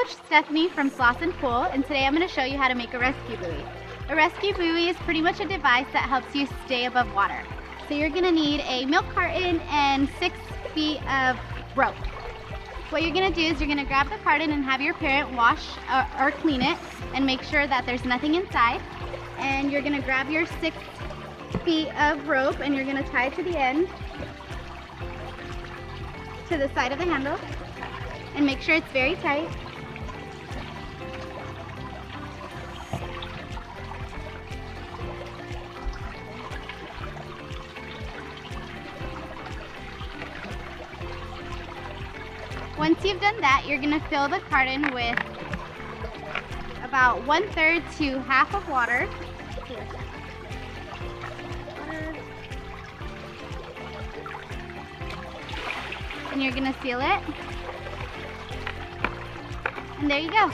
Coach Stephanie from Sloss and Pool, and today I'm going to show you how to make a rescue buoy. A rescue buoy is pretty much a device that helps you stay above water. So you're going to need a milk carton and 6 feet of rope. What you're going to do is you're going to grab the carton and have your parent wash or clean it and make sure that there's nothing inside. And you're going to grab your 6 feet of rope and you're going to tie it to the end, to the side of the handle, and make sure it's very tight. Once you've done that, you're going to fill the carton with about 1/3 to half of water. And you're going to seal it. And there you go.